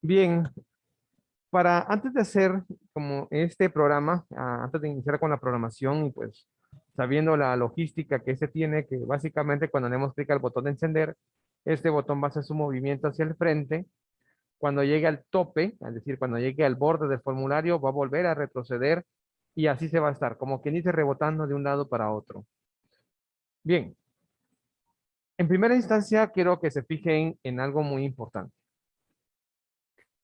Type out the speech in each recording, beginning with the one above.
Bien, para antes de hacer como este programa, antes de iniciar con la programación y pues sabiendo la logística que se tiene, que básicamente cuando demos clic al botón de encender, este botón va a hacer su movimiento hacia el frente. Cuando llegue al tope, es decir, cuando llegue al borde del formulario, va a volver a retroceder y así se va a estar, como quien dice, rebotando de un lado para otro. Bien, en primera instancia quiero que se fijen en algo muy importante.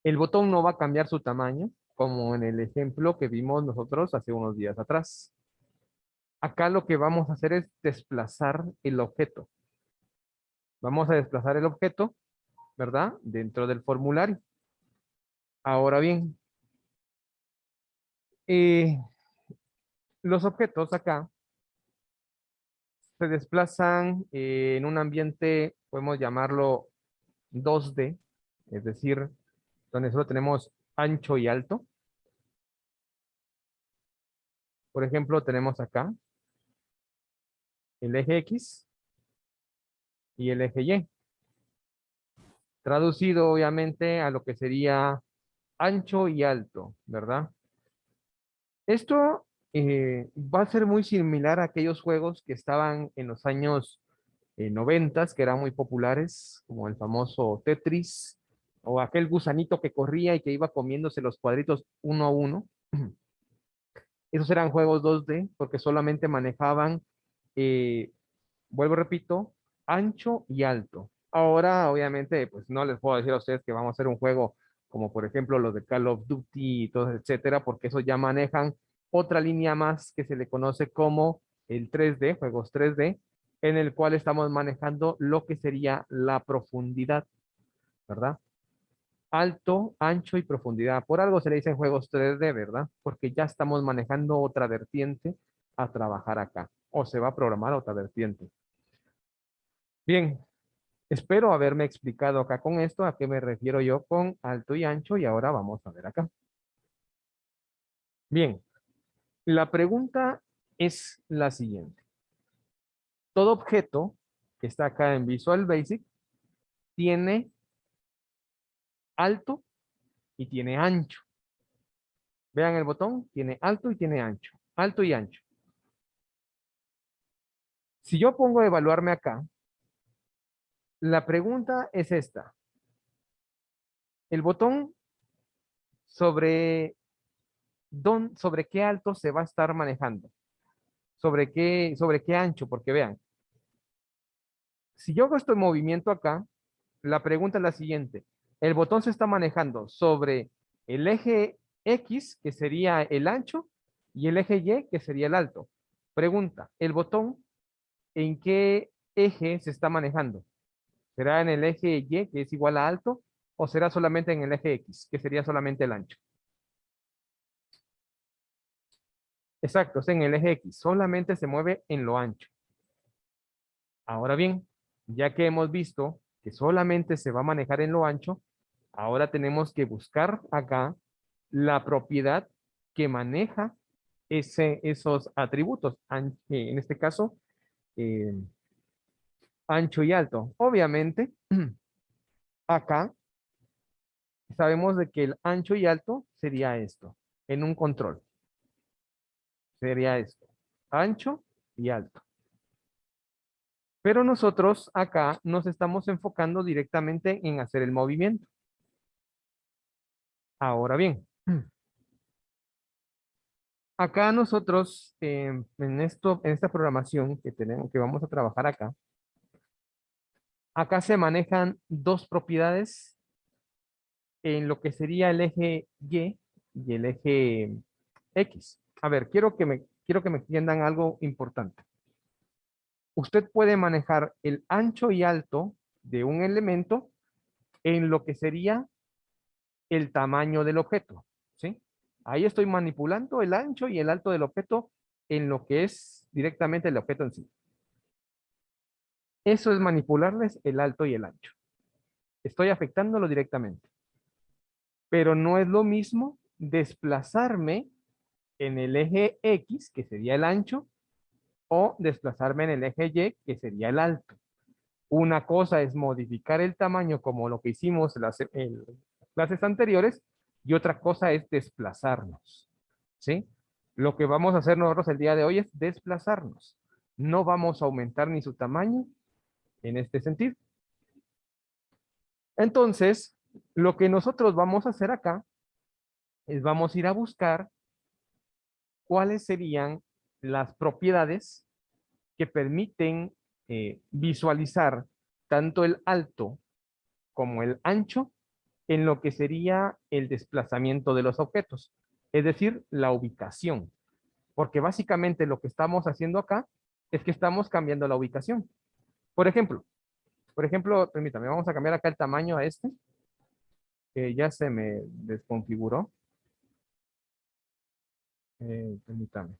El botón no va a cambiar su tamaño, como en el ejemplo que vimos nosotros hace unos días atrás. Acá lo que vamos a hacer es desplazar el objeto. Vamos a desplazar el objeto, ¿verdad? Dentro del formulario. Ahora bien, eh, los objetos acá se desplazan en un ambiente, podemos llamarlo 2D, es decir, donde solo tenemos ancho y alto. Por ejemplo, tenemos acá el eje X y el eje Y. Traducido obviamente a lo que sería ancho y alto, ¿verdad? Esto va a ser muy similar a aquellos juegos que estaban en los años 90, que eran muy populares, como el famoso Tetris, o aquel gusanito que corría y que iba comiéndose los cuadritos uno a uno. Esos eran juegos 2D porque solamente manejaban, eh, vuelvo, repito, ancho y alto. Ahora, obviamente, pues no les puedo decir a ustedes que vamos a hacer un juego como por ejemplo los de Call of Duty y todo, etcétera, porque esos ya manejan otra línea más que se le conoce como el 3D, juegos 3D, en el cual estamos manejando lo que sería la profundidad, ¿verdad? Alto, ancho y profundidad. Por algo se le dicen juegos 3D, ¿verdad? Porque ya estamos manejando otra vertiente a trabajar acá, o se va a programar otra vertiente. Bien, espero haberme explicado acá con esto a qué me refiero yo con alto y ancho y ahora vamos a ver acá. Bien, la pregunta es la siguiente. Todo objeto que está acá en Visual Basic tiene alto y tiene ancho. Vean el botón, tiene alto y tiene ancho. Alto y ancho. Si yo pongo a evaluarme acá, la pregunta es esta. El botón sobre, sobre qué alto se va a estar manejando. Sobre qué ancho, porque vean, si yo hago este movimiento acá, la pregunta es la siguiente. El botón se está manejando sobre el eje X, que sería el ancho, y el eje Y, que sería el alto. Pregunta, ¿el botón en qué eje se está manejando? ¿Será en el eje Y, que es igual a alto, o será solamente en el eje X, que sería solamente el ancho? Exacto, es en el eje X, solamente se mueve en lo ancho. Ahora bien, ya que hemos visto que solamente se va a manejar en lo ancho, ahora tenemos que buscar acá la propiedad que maneja esos atributos, en este caso, eh, ancho y alto. Obviamente, acá sabemos de que el ancho y alto sería esto, en un control, sería esto, ancho y alto. Pero nosotros acá nos estamos enfocando directamente en hacer el movimiento. Ahora bien, acá nosotros en esta programación que tenemos, que vamos a trabajar acá, acá se manejan dos propiedades en lo que sería el eje Y y el eje X. A ver, quiero que me entiendan algo importante. Usted puede manejar el ancho y alto de un elemento en lo que sería el tamaño del objeto, ¿sí? Ahí estoy manipulando el ancho y el alto del objeto en lo que es directamente el objeto en sí. Eso es manipularles el alto y el ancho. Estoy afectándolo directamente. Pero no es lo mismo desplazarme en el eje X, que sería el ancho, o desplazarme en el eje Y, que sería el alto. Una cosa es modificar el tamaño como lo que hicimos clases anteriores, y otra cosa es desplazarnos, ¿sí? Lo que vamos a hacer nosotros el día de hoy es desplazarnos. No vamos a aumentar ni su tamaño en este sentido. Entonces, lo que nosotros vamos a hacer acá es vamos a ir a buscar cuáles serían las propiedades que permiten visualizar tanto el alto como el ancho en lo que sería el desplazamiento de los objetos, es decir, la ubicación. Porque básicamente lo que estamos haciendo acá es que estamos cambiando la ubicación. Por ejemplo, permítame, vamos a cambiar acá el tamaño a este, que ya se me desconfiguró. Permítame.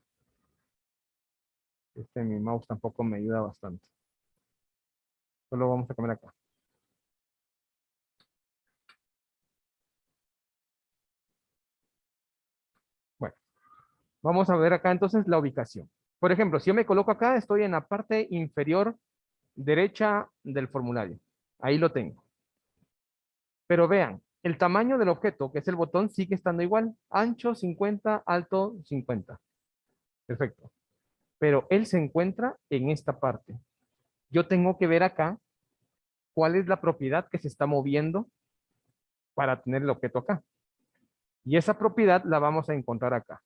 Mi mouse tampoco me ayuda bastante. Solo vamos a cambiar acá. Bueno, vamos a ver acá entonces la ubicación. Por ejemplo, si yo me coloco acá, estoy en la parte inferior derecha del formulario. Ahí lo tengo. Pero vean, el tamaño del objeto, que es el botón, sigue estando igual. Ancho 50, alto 50. Perfecto. Pero él se encuentra en esta parte. Yo tengo que ver acá cuál es la propiedad que se está moviendo para tener el objeto acá. Y esa propiedad la vamos a encontrar acá.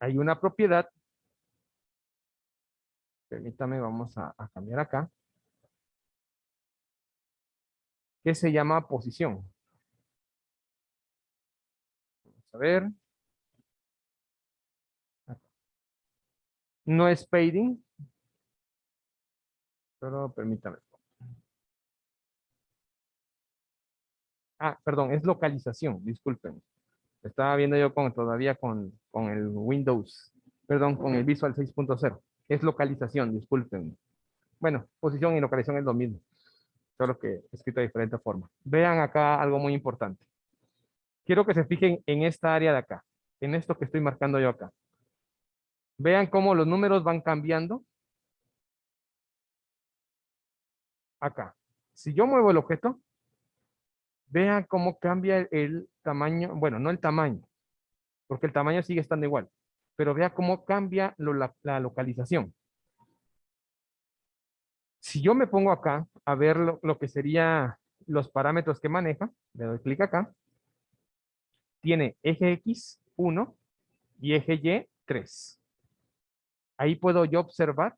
Hay una propiedad, permítame, vamos a cambiar acá, que se llama posición. Vamos a ver. No es fading, pero permítame. Ah, perdón, es localización, disculpen. Estaba viendo yo todavía con el Windows, perdón, con el Visual 6.0. Es localización, disculpen. Bueno, posición y localización es lo mismo, solo que escrito de diferente forma. Vean acá algo muy importante. Quiero que se fijen en esta área de acá, en esto que estoy marcando yo acá. Vean cómo los números van cambiando acá. Si yo muevo el objeto, vean cómo cambia el tamaño, bueno, no el tamaño, porque el tamaño sigue estando igual, pero vea cómo cambia la localización. Si yo me pongo acá a ver lo que sería los parámetros que maneja, le doy clic acá, tiene eje X 1 y eje Y 3. Ahí puedo yo observar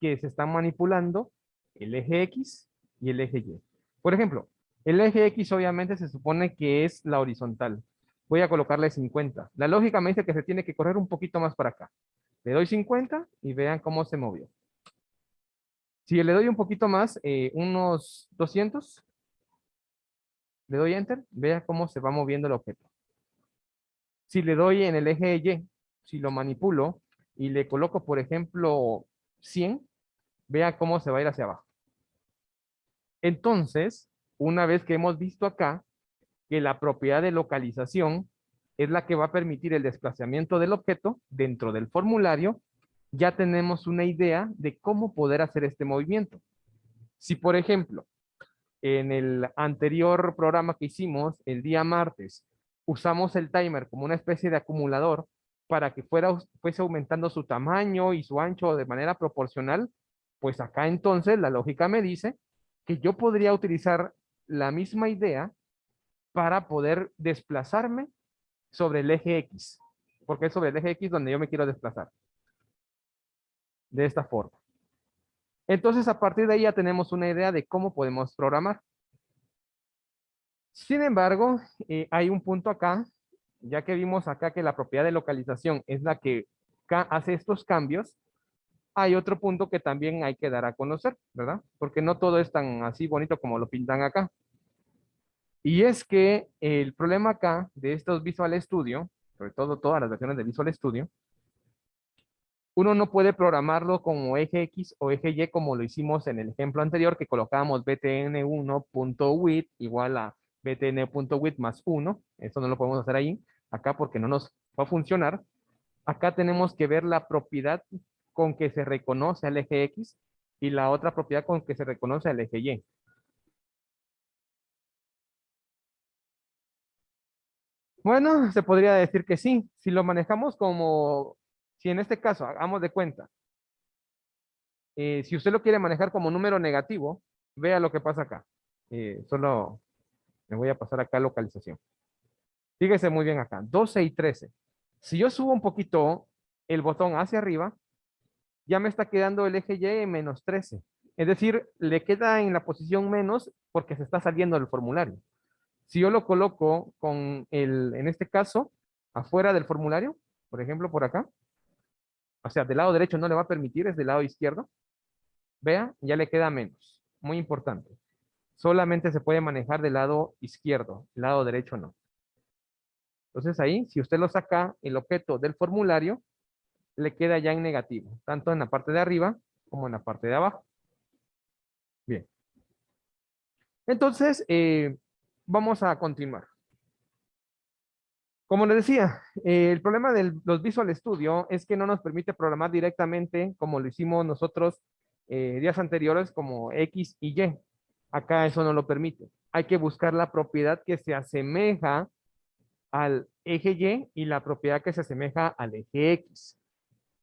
que se están manipulando el eje X y el eje Y. Por ejemplo, el eje X obviamente se supone que es la horizontal. Voy a colocarle 50. La lógica me dice que se tiene que correr un poquito más para acá. Le doy 50 y vean cómo se movió. Si le doy un poquito más, unos 200, le doy Enter, vea cómo se va moviendo el objeto. Si le doy en el eje Y, si lo manipulo y le coloco, por ejemplo, 100, vea cómo se va a ir hacia abajo. Entonces, una vez que hemos visto acá que la propiedad de localización es la que va a permitir el desplazamiento del objeto dentro del formulario, ya tenemos una idea de cómo poder hacer este movimiento. Si, por ejemplo, en el anterior programa que hicimos el día martes, usamos el timer como una especie de acumulador para que fuese aumentando su tamaño y su ancho de manera proporcional, pues acá entonces la lógica me dice que yo podría utilizar la misma idea para poder desplazarme sobre el eje X, porque es sobre el eje X donde yo me quiero desplazar, de esta forma. Entonces, a partir de ahí ya tenemos una idea de cómo podemos programar. Sin embargo, hay un punto acá, ya que vimos acá que la propiedad de localización es la que hace estos cambios, hay otro punto que también hay que dar a conocer, ¿verdad? Porque no todo es tan así bonito como lo pintan acá. Y es que el problema acá de estos Visual Studio, sobre todo todas las versiones de Visual Studio, uno no puede programarlo como eje X o eje Y como lo hicimos en el ejemplo anterior, que colocábamos btn1.width igual a btn.width más 1. Eso no lo podemos hacer ahí, acá porque no nos va a funcionar. Acá tenemos que ver la propiedad con que se reconoce al eje X y la otra propiedad con que se reconoce al eje Y. Bueno, se podría decir que sí. Si lo manejamos como, si en este caso, hagamos de cuenta, si usted lo quiere manejar como número negativo, vea lo que pasa acá. Solo me voy a pasar acá a localización. Fíjese muy bien acá, 12 y 13. Si yo subo un poquito el botón hacia arriba, ya me está quedando el eje Y en -13. Es decir, le queda en la posición menos porque se está saliendo del formulario. Si yo lo coloco con en este caso, afuera del formulario, por ejemplo, por acá, o sea, del lado derecho no le va a permitir, es del lado izquierdo, vea, ya le queda menos. Muy importante. Solamente se puede manejar del lado izquierdo, el lado derecho no. Entonces ahí, si usted lo saca, el objeto del formulario le queda ya en negativo, tanto en la parte de arriba como en la parte de abajo. Bien. Entonces, vamos a continuar. Como les decía, el problema de los Visual Studio es que no nos permite programar directamente como lo hicimos nosotros días anteriores como X y Y. Acá eso no lo permite. Hay que buscar la propiedad que se asemeja al eje Y la propiedad que se asemeja al eje X.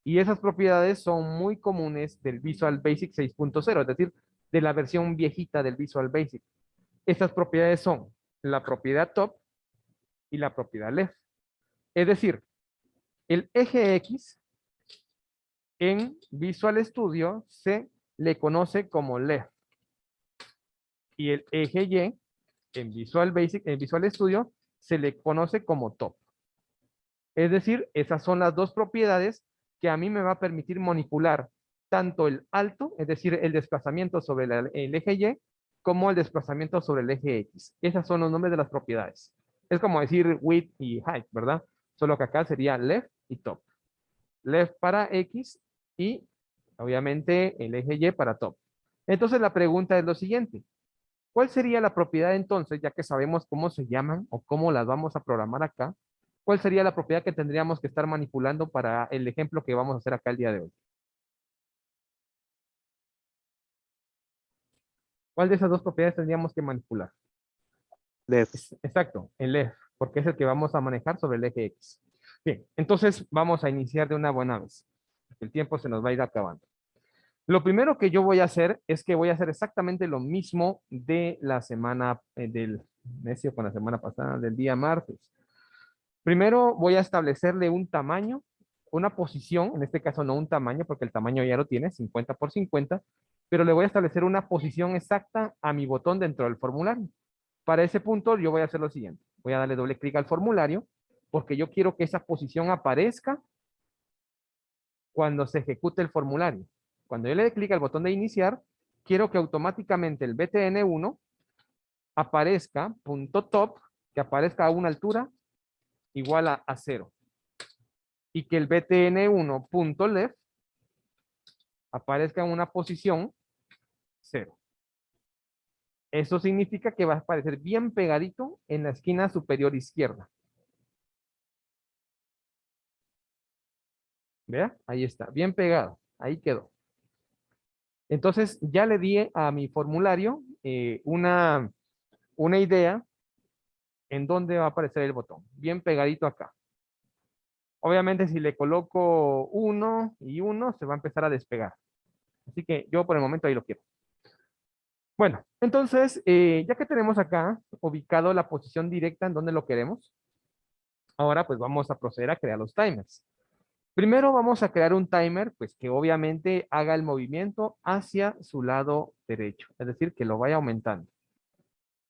Y esas propiedades son muy comunes del Visual Basic 6.0, es decir, de la versión viejita del Visual Basic. Estas propiedades son la propiedad top y la propiedad left. Es decir, el eje X en Visual Studio se le conoce como left y el eje Y en Visual Basic, en Visual Studio se le conoce como top. Es decir, esas son las dos propiedades que a mí me va a permitir manipular tanto el alto, es decir, el desplazamiento sobre el eje Y, como el desplazamiento sobre el eje X. Esos son los nombres de las propiedades. Es como decir width y height, ¿verdad? Solo que acá sería left y top. Left para X y obviamente el eje Y para top. Entonces la pregunta es lo siguiente. ¿Cuál sería la propiedad entonces, ya que sabemos cómo se llaman o cómo las vamos a programar acá? ¿Cuál sería la propiedad que tendríamos que estar manipulando para el ejemplo que vamos a hacer acá el día de hoy? ¿Cuál de esas dos propiedades tendríamos que manipular? Left. Exacto, el left, porque es el que vamos a manejar sobre el eje X. Bien, entonces vamos a iniciar de una buena vez. El tiempo se nos va a ir acabando. Lo primero que yo voy a hacer es que voy a hacer exactamente lo mismo de la semana del necio con la semana pasada, del día martes. Primero voy a establecerle un tamaño, una posición, en este caso no un tamaño, porque el tamaño ya lo tiene, 50 por 50, pero le voy a establecer una posición exacta a mi botón dentro del formulario. Para ese punto yo voy a hacer lo siguiente. Voy a darle doble clic al formulario, porque yo quiero que esa posición aparezca cuando se ejecute el formulario. Cuando yo le dé clic al botón de iniciar, quiero que automáticamente el btn1 aparezca punto top, que aparezca a una altura igual a 0. Y que el btn1.left aparezca en una posición 0. Eso significa que va a aparecer bien pegadito en la esquina superior izquierda. ¿Vea? Ahí está, bien pegado. Ahí quedó. Entonces ya le di a mi formulario una idea en dónde va a aparecer el botón. Bien pegadito acá. Obviamente si le coloco 1 y 1 se va a empezar a despegar. Así que yo por el momento ahí lo quiero. Bueno, entonces ya que tenemos acá ubicado la posición directa en donde lo queremos, ahora pues vamos a proceder a crear los timers. Primero vamos a crear un timer pues que obviamente haga el movimiento hacia su lado derecho, es decir, que lo vaya aumentando.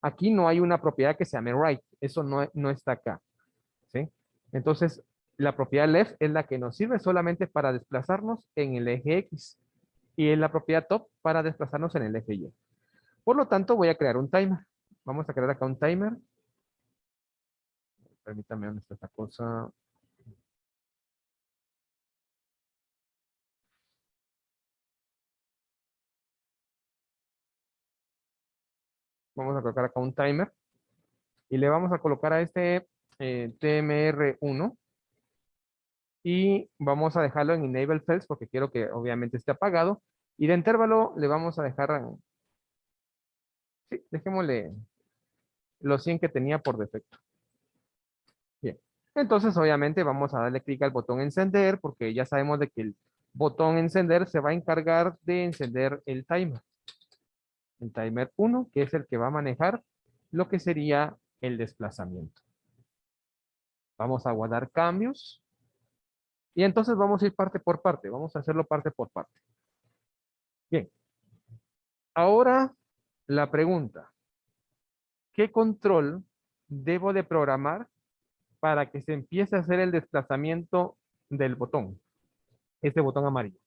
Aquí no hay una propiedad que se llame right, eso no está acá, ¿sí? Entonces, la propiedad left es la que nos sirve solamente para desplazarnos en el eje X y en la propiedad top para desplazarnos en el eje Y. Por lo tanto, voy a crear un timer. Vamos a crear acá un timer. Permítame, ¿dónde está esta cosa? Vamos a colocar acá un timer y le vamos a colocar a este TMR1 y vamos a dejarlo en Enable Fields porque quiero que obviamente esté apagado. Y de intervalo le vamos a dejar, sí, dejémosle los 100 que tenía por defecto. Bien. Entonces, obviamente, vamos a darle clic al botón encender porque ya sabemos de que el botón encender se va a encargar de encender el timer. El timer 1, que es el que va a manejar lo que sería el desplazamiento. Vamos a guardar cambios. Y entonces vamos a ir parte por parte. Vamos a hacerlo parte por parte. Bien. Ahora la pregunta. ¿Qué control debo de programar para que se empiece a hacer el desplazamiento del botón? Este botón amarillo.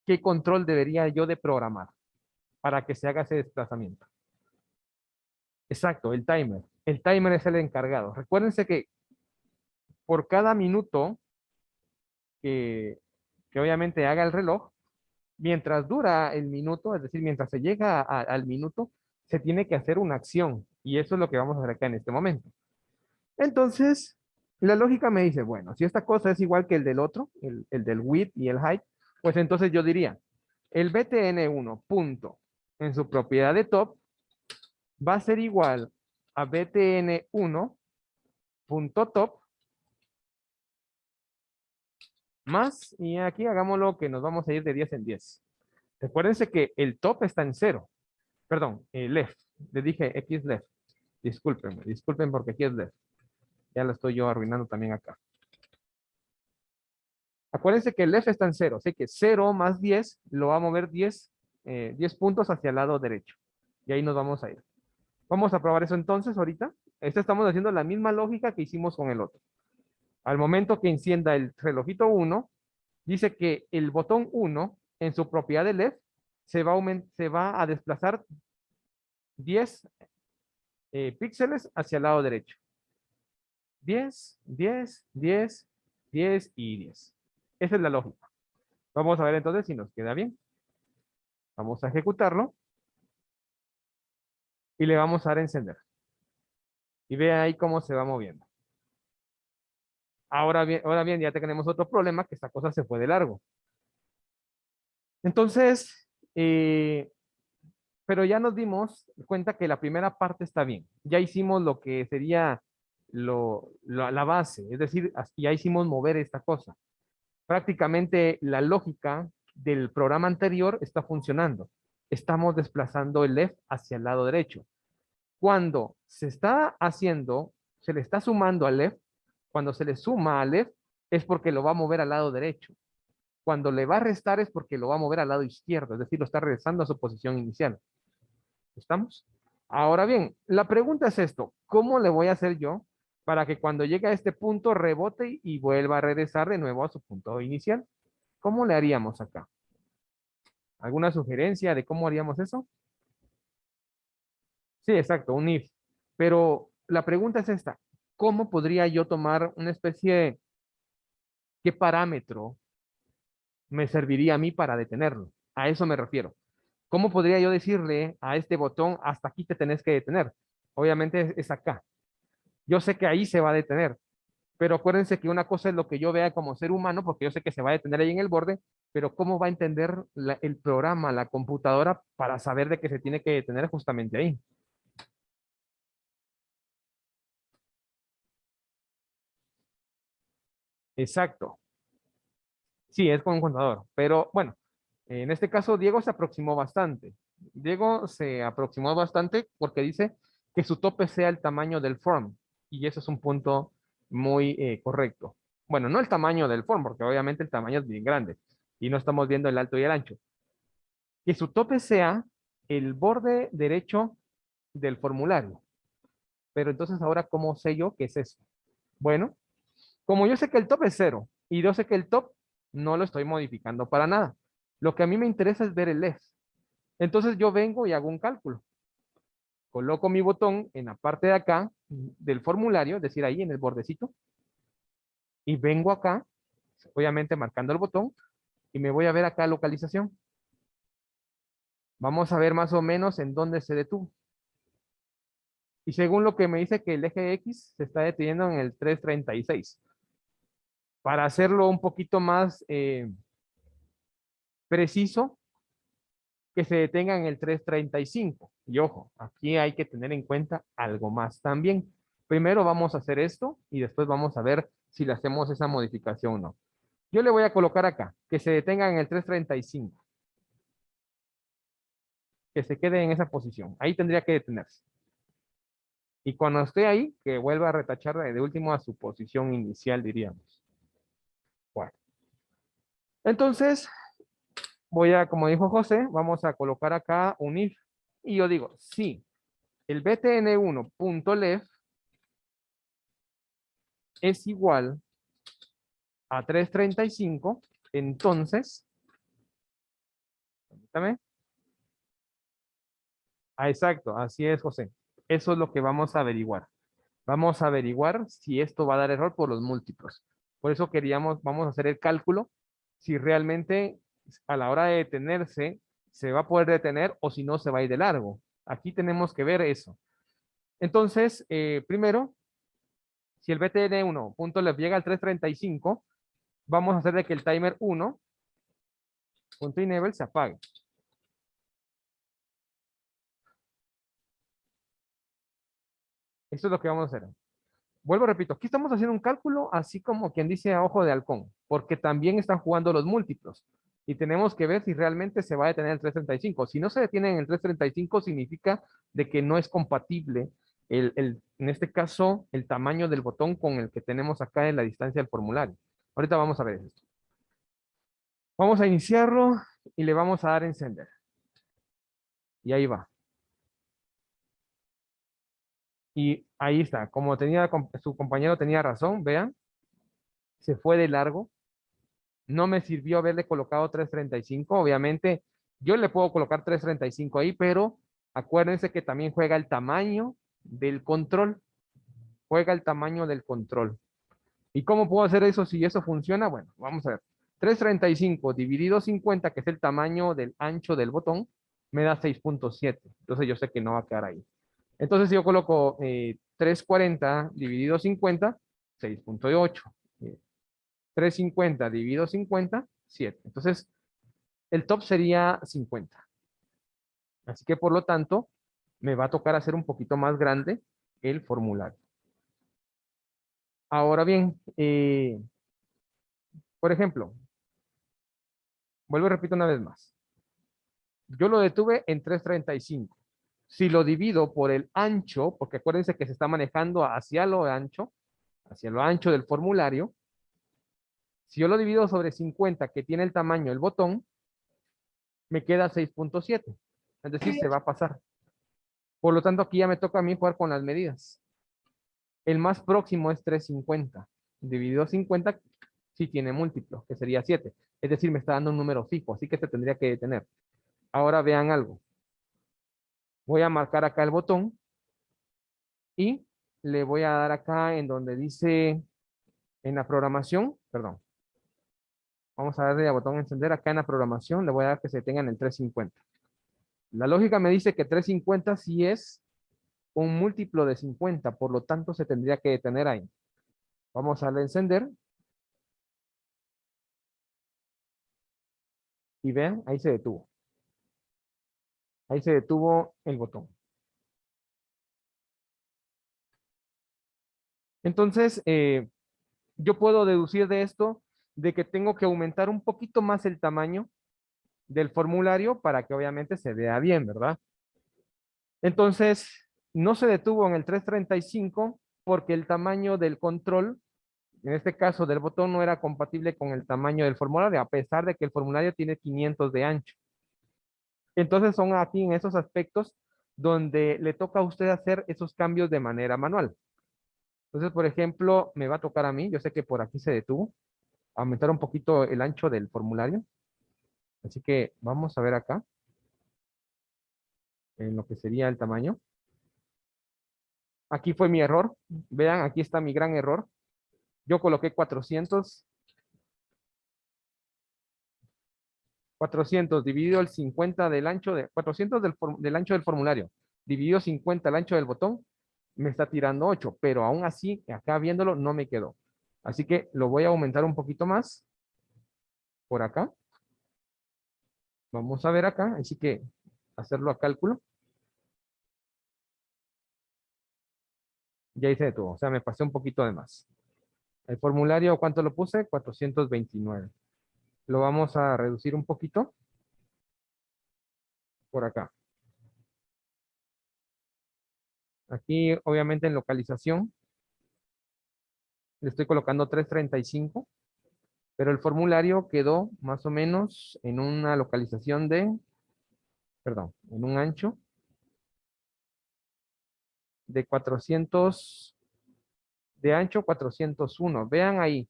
¿Qué control debería yo de programar para que se haga ese desplazamiento? Exacto, el timer. El timer es el encargado. Recuérdense que por cada minuto que, que obviamente haga el reloj, mientras dura el minuto, es decir, mientras se llega al minuto, se tiene que hacer una acción. Y eso es lo que vamos a hacer acá en este momento. Entonces, la lógica me dice, bueno, si esta cosa es igual que el del otro, el del width y el height, pues entonces yo diría, el btn1 punto en su propiedad de top va a ser igual a btn1 punto top más, y aquí hagámoslo que nos vamos a ir de 10 en 10. Recuérdense que el top está en 0. Perdón, left. Le dije X left. Discúlpenme, disculpen porque aquí es left. Ya lo estoy yo arruinando también acá. Acuérdense que el left está en 0, así que 0 más 10 lo va a mover 10 puntos hacia el lado derecho. Y ahí nos vamos a ir. Vamos a probar eso entonces ahorita. Estamos haciendo la misma lógica que hicimos con el otro. Al momento que encienda el relojito 1, dice que el botón 1 en su propiedad de left se va a desplazar 10 píxeles hacia el lado derecho. 10, 10, 10, 10 y 10. Esa es la lógica. Vamos a ver entonces si nos queda bien. Vamos a ejecutarlo y le vamos a dar a encender. Y ve ahí cómo se va moviendo. Ahora bien, ya tenemos otro problema, que esta cosa se fue de largo. Entonces, pero ya nos dimos cuenta que la primera parte está bien. Ya hicimos lo que sería la base, es decir, ya hicimos mover esta cosa. Prácticamente la lógica del programa anterior está funcionando. Estamos desplazando el left hacia el lado derecho. Cuando se está haciendo, se le está sumando al left, cuando se le suma al left, es porque lo va a mover al lado derecho. Cuando le va a restar es porque lo va a mover al lado izquierdo, es decir, lo está regresando a su posición inicial. ¿Estamos? Ahora bien, la pregunta es esto, ¿cómo le voy a hacer yo para que cuando llegue a este punto rebote y vuelva a regresar de nuevo a su punto inicial? ¿Cómo le haríamos acá? ¿Alguna sugerencia de cómo haríamos eso? Sí, exacto, un if. Pero la pregunta es esta, ¿cómo podría yo tomar una especie de qué parámetro me serviría a mí para detenerlo? A eso me refiero. ¿Cómo podría yo decirle a este botón, hasta aquí te tenés que detener? Obviamente es acá. Yo sé que ahí se va a detener, pero acuérdense que una cosa es lo que yo vea como ser humano, porque yo sé que se va a detener ahí en el borde, pero ¿cómo va a entender el programa, la computadora, para saber de que se tiene que detener justamente ahí? Exacto. Sí, es con un contador, pero bueno, en este caso Diego se aproximó bastante. Diego se aproximó bastante porque dice que su tope sea el tamaño del form, y eso es un punto muy correcto. Bueno, no el tamaño del form, porque obviamente el tamaño es bien grande y no estamos viendo el alto y el ancho. Que su tope sea el borde derecho del formulario. Pero entonces ahora, ¿cómo sé yo qué es eso? Bueno, como yo sé que el top es 0 y yo sé que el top no lo estoy modificando para nada. Lo que a mí me interesa es ver el left. Entonces yo vengo y hago un cálculo. Coloco mi botón en la parte de acá del formulario, es decir, ahí en el bordecito, y vengo acá, obviamente marcando el botón, y me voy a ver acá localización. Vamos a ver más o menos en dónde se detuvo. Y según lo que me dice que el eje X se está deteniendo en el 336. Para hacerlo un poquito más preciso, que se detenga en el 335. Y ojo, aquí hay que tener en cuenta algo más también. Primero vamos a hacer esto y después vamos a ver si le hacemos esa modificación o no. Yo le voy a colocar acá, que se detenga en el 335, que se quede en esa posición. Ahí tendría que detenerse. Y cuando esté ahí, que vuelva a retachar de último a su posición inicial, diríamos. Bueno, entonces voy a, como dijo José, vamos a colocar acá un if. Y yo digo, si el btn1.left es igual a 335, entonces, permítame. Ah, exacto, así es, José. Eso es lo que vamos a averiguar. Vamos a averiguar si esto va a dar error por los múltiplos. Por eso queríamos, vamos a hacer el cálculo si realmente a la hora de detenerse se va a poder detener o si no se va a ir de largo. Aquí tenemos que ver eso. Entonces, primero, si el BTN1 punto le llega al 335, vamos a hacer de que el timer 1 punto enable se apague. Eso es lo que vamos a hacer. Vuelvo, repito, aquí estamos haciendo un cálculo así como quien dice a ojo de halcón, porque también están jugando los múltiplos. Y tenemos que ver si realmente se va a detener el 335. Si no se detiene en el 335, significa de que no es compatible en este caso, el tamaño del botón con el que tenemos acá en la distancia del formulario. Ahorita vamos a ver esto. Vamos a iniciarlo y le vamos a dar encender. Y ahí va. Y ahí está. Como tenía su compañero tenía razón, vean, se fue de largo. No me sirvió haberle colocado 335. Obviamente, yo le puedo colocar 335 ahí, pero acuérdense que también juega el tamaño del control. Juega el tamaño del control. ¿Y cómo puedo hacer eso si eso funciona? Bueno, vamos a ver. 335 dividido 50, que es el tamaño del ancho del botón, me da 6.7. Entonces yo sé que no va a quedar ahí. Entonces si yo coloco 340 dividido 50, 6.8. 350 dividido 50, 7. Entonces, el top sería 50. Así que por lo tanto, me va a tocar hacer un poquito más grande el formulario. Ahora bien, por ejemplo, vuelvo y repito una vez más. Yo lo detuve en 335. Si lo divido por el ancho, porque acuérdense que se está manejando hacia lo ancho del formulario, si yo lo divido sobre 50, que tiene el tamaño del botón, me queda 6.7. Es decir, se va a pasar. Por lo tanto, aquí ya me toca a mí jugar con las medidas. El más próximo es 350. Dividido 50 si tiene múltiplo, que sería 7. Es decir, me está dando un número fijo, así que se tendría que detener. Ahora vean algo. Voy a marcar acá el botón y le voy a dar acá en donde dice en la programación, perdón. Vamos a darle al botón encender acá en la programación, le voy a dar que se detenga en el 350. La lógica me dice que 350 sí es un múltiplo de 50, por lo tanto se tendría que detener ahí. Vamos a darle a encender y vean, ahí se detuvo. Ahí se detuvo el botón. Entonces, yo puedo deducir de esto de que tengo que aumentar un poquito más el tamaño del formulario para que obviamente se vea bien, ¿verdad? Entonces, no se detuvo en el 335 porque el tamaño del control, en este caso del botón, no era compatible con el tamaño del formulario, a pesar de que el formulario tiene 500 de ancho. Entonces, son aquí en esos aspectos donde le toca a usted hacer esos cambios de manera manual. Entonces, por ejemplo, me va a tocar a mí, yo sé que por aquí se detuvo, aumentar un poquito el ancho del formulario. Así que vamos a ver acá, en lo que sería el tamaño. Aquí fue mi error. Vean, aquí está mi gran error. Yo coloqué 400 dividido el 50 del ancho de, 400 del ancho del formulario, dividido 50 el ancho del botón, me está tirando 8, pero aún así, acá viéndolo, no me quedó. Así que lo voy a aumentar un poquito más por acá. Vamos a ver acá, así que hacerlo a cálculo. Ya hice de todo, o sea, me pasé un poquito de más. El formulario, ¿cuánto lo puse? 429. Lo vamos a reducir un poquito por acá. Aquí, obviamente, en localización, le estoy colocando 335, pero el formulario quedó más o menos en una localización de, perdón, en un ancho de 400, de ancho 401. Vean ahí.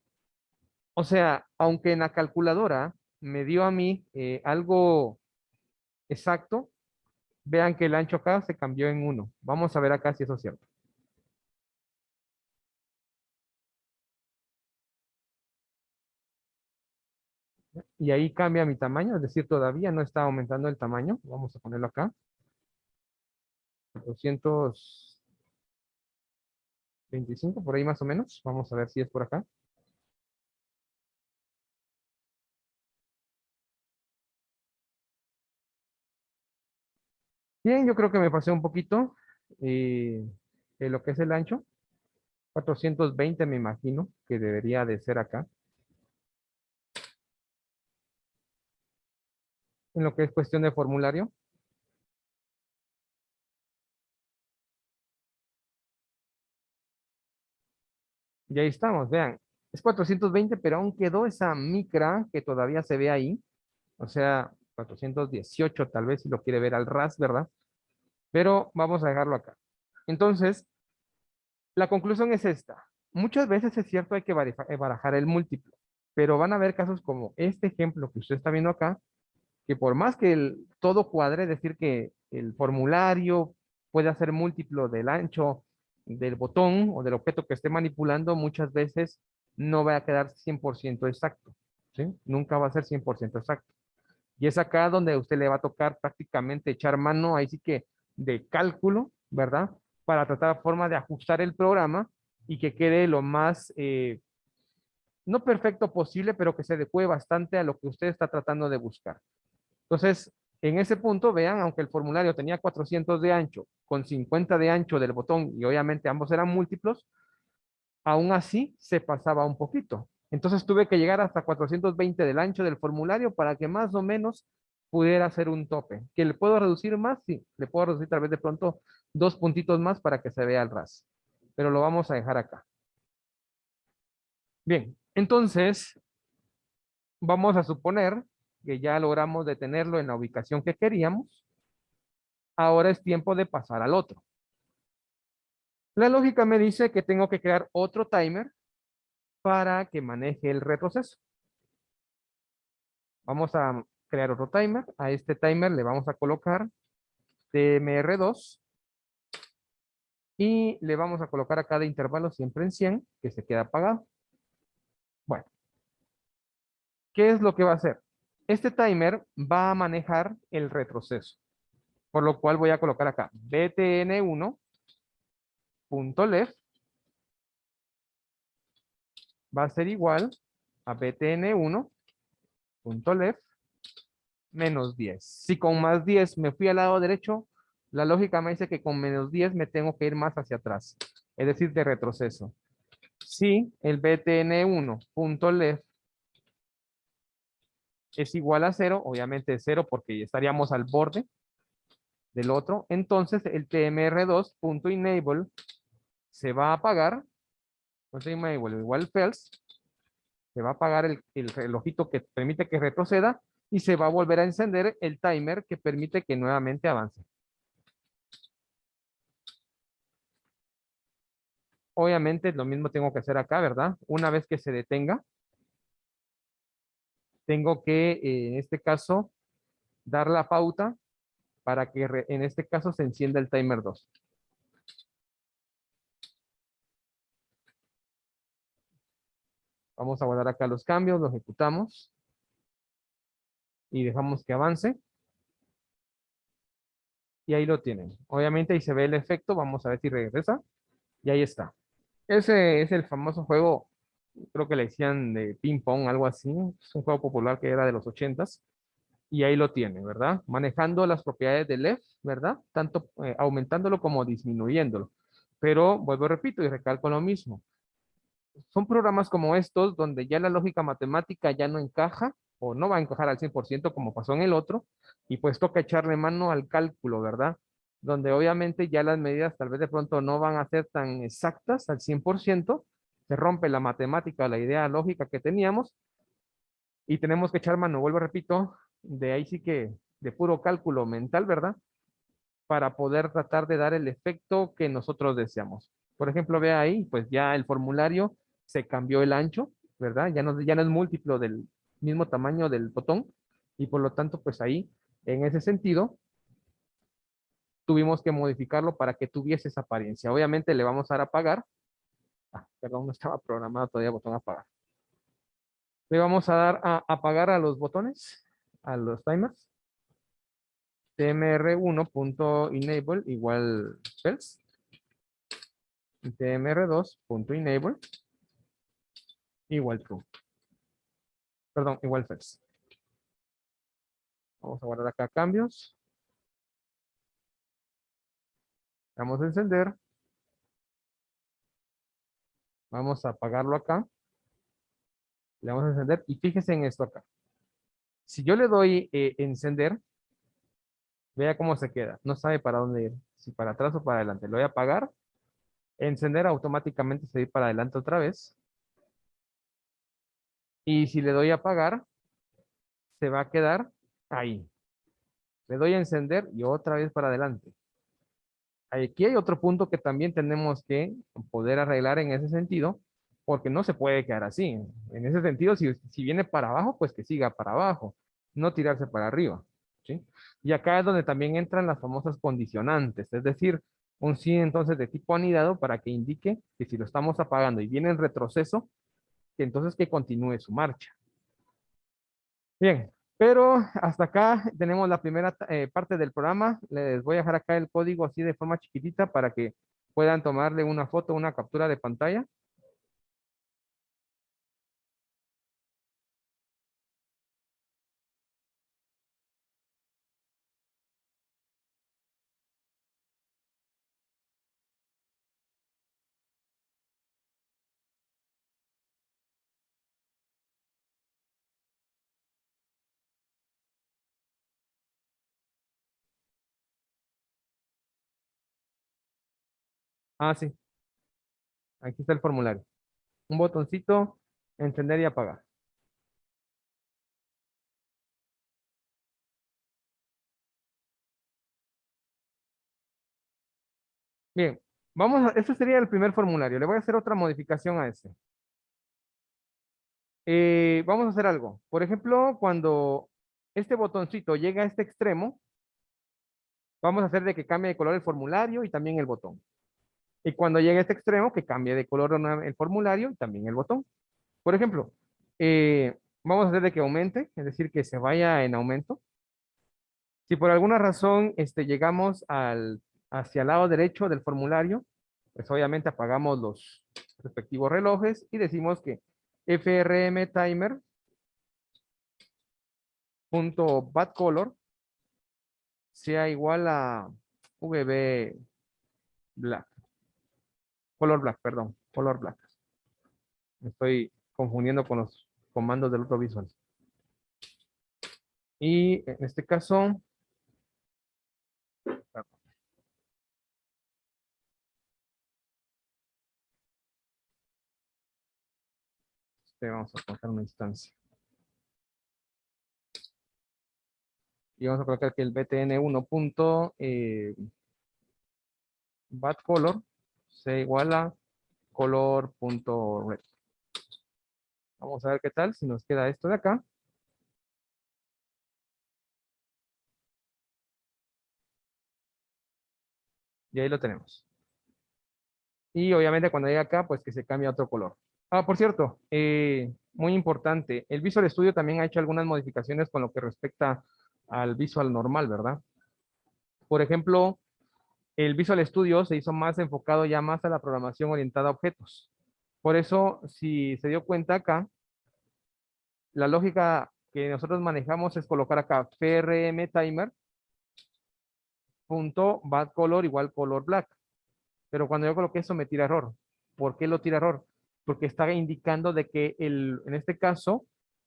O sea, aunque en la calculadora me dio a mí algo exacto, vean que el ancho acá se cambió en 1. Vamos a ver acá si eso es cierto. Y ahí cambia mi tamaño, es decir, todavía no está aumentando el tamaño. Vamos a ponerlo acá. 225, por ahí más o menos. Vamos a ver si es por acá. Bien, yo creo que me pasé un poquito de lo que es el ancho. 420 me imagino que debería de ser acá. En lo que es cuestión de formulario. Y ahí estamos, vean. Es 420, pero aún quedó esa micra que todavía se ve ahí. O sea, 418 tal vez si lo quiere ver al ras, ¿verdad? Pero vamos a dejarlo acá. Entonces, la conclusión es esta. Muchas veces es cierto hay que barajar el múltiplo, pero van a haber casos como este ejemplo que usted está viendo acá, que por más que todo cuadre, es decir, que el formulario puede ser múltiplo del ancho del botón o del objeto que esté manipulando, muchas veces no va a quedar 100% exacto, ¿sí? Nunca va a ser 100% exacto. Y es acá donde a usted le va a tocar prácticamente echar mano, ahí sí que de cálculo, ¿verdad? Para tratar forma de ajustar el programa y que quede lo más, no perfecto posible, pero que se adecue bastante a lo que usted está tratando de buscar. Entonces, en ese punto, vean, aunque el formulario tenía 400 de ancho, con 50 de ancho del botón, y obviamente ambos eran múltiplos, aún así se pasaba un poquito. Entonces tuve que llegar hasta 420 del ancho del formulario para que más o menos pudiera hacer un tope. ¿Que le puedo reducir más? Sí, le puedo reducir tal vez de pronto 2 puntitos más para que se vea el ras. Pero lo vamos a dejar acá. Bien, entonces vamos a suponer que ya logramos detenerlo en la ubicación que queríamos. Ahora es tiempo de pasar al otro. La lógica me dice que tengo que crear otro timer para que maneje el retroceso. Vamos a crear otro timer. A este timer le vamos a colocar TMR2 y le vamos a colocar a cada intervalo siempre en 100, que se queda apagado. Bueno, ¿qué es lo que va a hacer? Este timer va a manejar el retroceso, por lo cual voy a colocar acá btn1.left va a ser igual a btn1.left menos 10. Si con más 10 me fui al lado derecho, la lógica me dice que con menos 10 me tengo que ir más hacia atrás, es decir, de retroceso. Si el btn1.left es igual a 0, obviamente es 0 porque estaríamos al borde del otro, entonces el tmr2.enable se va a apagar, enable igual false, se va a apagar el relojito que permite que retroceda y se va a volver a encender el timer que permite que nuevamente avance. Obviamente lo mismo tengo que hacer acá, ¿verdad? Una vez que se detenga, tengo que, en este caso, dar la pauta para que en este caso se encienda el timer 2. Vamos a guardar acá los cambios, lo ejecutamos y dejamos que avance. Y ahí lo tienen. Obviamente ahí se ve el efecto. Vamos a ver si regresa. Y ahí está. Ese es el famoso juego, creo que le decían de ping pong, algo así. Es un juego popular que era de los 80s. Y ahí lo tiene, ¿verdad? Manejando las propiedades del left, ¿verdad? Tanto aumentándolo como disminuyéndolo. Pero vuelvo y repito y recalco lo mismo. Son programas como estos donde ya la lógica matemática ya no encaja o no va a encajar al 100% como pasó en el otro, y pues toca echarle mano al cálculo, ¿verdad? Donde obviamente ya las medidas tal vez de pronto no van a ser tan exactas al 100%, se rompe la matemática, la idea lógica que teníamos, y tenemos que echar mano, vuelvo, repito, de ahí sí que de puro cálculo mental, ¿verdad? Para poder tratar de dar el efecto que nosotros deseamos. Por ejemplo, vea ahí, pues ya el formulario se cambió el ancho, ¿verdad? Ya no es múltiplo del mismo tamaño del botón, y por lo tanto, pues ahí, en ese sentido, tuvimos que modificarlo para que tuviese esa apariencia. Obviamente le vamos a dar a apagar. Ah, perdón, no estaba programado todavía botón apagar. Le vamos a dar a apagar a los botones, a los timers. tmr1.enable igual false. Y tmr2.enable igual true. Perdón, igual false. Vamos a guardar acá cambios. Vamos a encender. Vamos a apagarlo acá. Le vamos a encender y fíjese en esto acá. Si yo le doy encender, vea cómo se queda. No sabe para dónde ir. Si para atrás o para adelante. Lo voy a apagar. Encender automáticamente se va a ir para adelante otra vez. Y si le doy a apagar, se va a quedar ahí. Le doy a encender y otra vez para adelante. Aquí hay otro punto que también tenemos que poder arreglar en ese sentido, porque no se puede quedar así. En ese sentido, si viene para abajo, pues que siga para abajo, no tirarse para arriba, ¿sí? Y acá es donde también entran las famosas condicionantes, es decir, un sí entonces de tipo anidado para que indique que si lo estamos apagando y viene en retroceso, que entonces que continúe su marcha. Bien, pero hasta acá tenemos la primera parte del programa. Les voy a dejar acá el código así de forma chiquitita para que puedan tomarle una foto, una captura de pantalla. Ah, sí, aquí está el formulario. Un botoncito, encender y apagar. Bien, este sería el primer formulario. Le voy a hacer otra modificación a este. Vamos a hacer algo. Por ejemplo, cuando este botoncito llega a este extremo, vamos a hacer de que cambie de color el formulario y también el botón. Y cuando llegue a este extremo, que cambie de color el formulario y también el botón. Por ejemplo, vamos a hacer de que aumente, es decir, que se vaya en aumento. Si por alguna razón llegamos hacia el lado derecho del formulario, pues obviamente apagamos los respectivos relojes y decimos que frmtimer.badColor sea igual a VB black, color black, perdón, color black. Me estoy confundiendo con los comandos del otro visual. Y en este caso, vamos a colocar una instancia. Y vamos a colocar que el btn1. BadColor sea igual a color.red. Vamos a ver qué tal si nos queda esto de acá. Y ahí lo tenemos. Y obviamente cuando llegue acá, pues que se cambie a otro color. Ah, por cierto, muy importante, el Visual Studio también ha hecho algunas modificaciones con lo que respecta al Visual normal, ¿verdad? Por ejemplo, el Visual Studio se hizo más enfocado ya más a la programación orientada a objetos. Por eso, si se dio cuenta acá, la lógica que nosotros manejamos es colocar acá frm timer punto bad color igual color black. pero cuando yo coloqué eso me tira error. ¿Por qué lo tira error? Porque está indicando de que en este caso,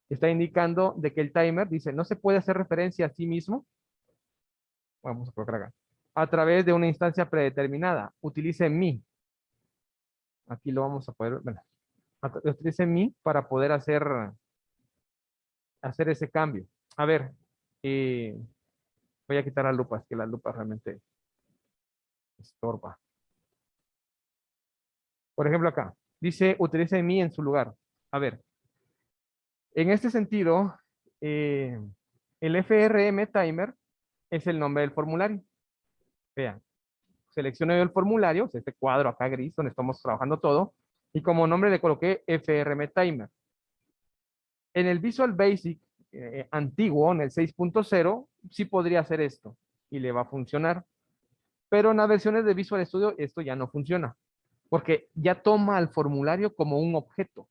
está indicando de que el timer dice, no se puede hacer referencia a sí mismo. Vamos a colocar acá. A través de una instancia predeterminada. Utilice mi. Aquí lo vamos a poder, bueno, utilice mi para poder hacer ese cambio. A ver, eh, voy a quitar la lupa, es que la lupa realmente estorba. Por ejemplo, acá dice utilice mi en su lugar. A ver, en este sentido, el FRM timer es el nombre del formulario. Vean, selecciono el formulario, este cuadro acá gris donde estamos trabajando todo, y como nombre le coloqué FRM timer. En el Visual Basic antiguo, en el 6.0, sí podría hacer esto y le va a funcionar. Pero en las versiones de Visual Studio esto ya no funciona, porque ya toma al formulario como un objeto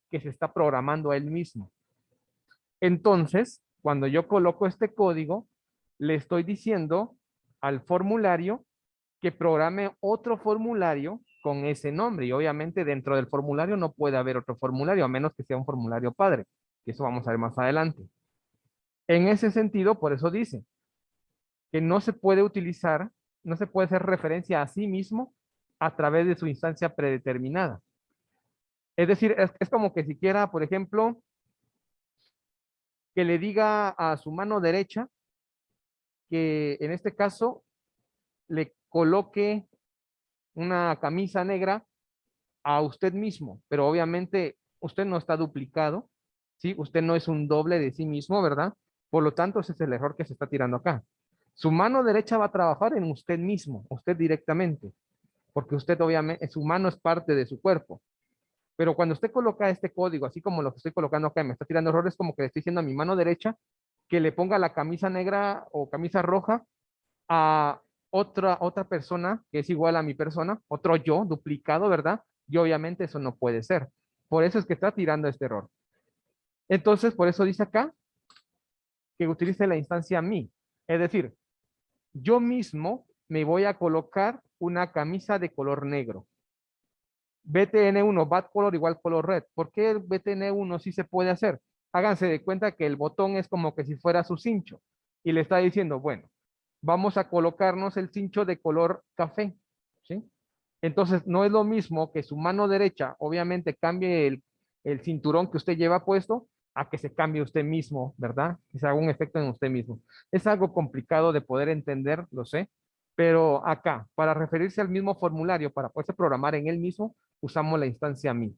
que se está programando a él mismo. Entonces, cuando yo coloco este código, le estoy diciendo al formulario que programe otro formulario con ese nombre. Y obviamente dentro del formulario no puede haber otro formulario, a menos que sea un formulario padre, que eso vamos a ver más adelante. En ese sentido, por eso dice que no se puede utilizar, no se puede hacer referencia a sí mismo a través de su instancia predeterminada. Es decir, es como que si quiera, por ejemplo, que le diga a su mano derecha que en este caso le coloque una camisa negra a usted mismo, pero obviamente usted no está duplicado, ¿sí? Usted no es un doble de sí mismo, ¿verdad? Por lo tanto, ese es el error que se está tirando acá. Su mano derecha va a trabajar en usted mismo, usted directamente, porque usted obviamente, su mano es parte de su cuerpo. Pero cuando usted coloca este código, así como lo que estoy colocando acá, me está tirando errores, como que le estoy diciendo a mi mano derecha que le ponga la camisa negra o camisa roja a otra persona que es igual a mi persona, otro yo duplicado, ¿verdad? Y obviamente eso no puede ser. Por eso es que está tirando este error. Entonces, por eso dice acá que utilice la instancia mi. Es decir, yo mismo me voy a colocar una camisa de color negro. BTN1, bad color igual color red. ¿Por qué el BTN1 sí se puede hacer? Háganse de cuenta que el botón es como que si fuera su cincho. Y le está diciendo, bueno, vamos a colocarnos el cincho de color café, ¿sí? Entonces, no es lo mismo que su mano derecha, obviamente, cambie el cinturón que usted lleva puesto a que se cambie usted mismo, ¿verdad? Que se haga un efecto en usted mismo. Es algo complicado de poder entender, lo sé, pero acá, para referirse al mismo formulario, para poderse programar en él mismo, usamos la instancia mi.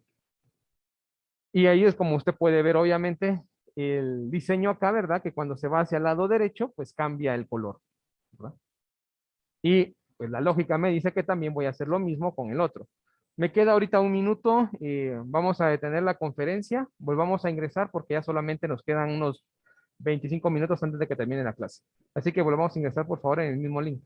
Y ahí es como usted puede ver, obviamente, el diseño acá, ¿verdad? Que cuando se va hacia el lado derecho, pues cambia el color, ¿verdad? Y pues la lógica me dice que también voy a hacer lo mismo con el otro. Me queda ahorita un minuto, vamos a detener la conferencia, volvamos a ingresar porque ya solamente nos quedan unos 25 minutos antes de que termine la clase. Así que volvamos a ingresar por favor en el mismo link.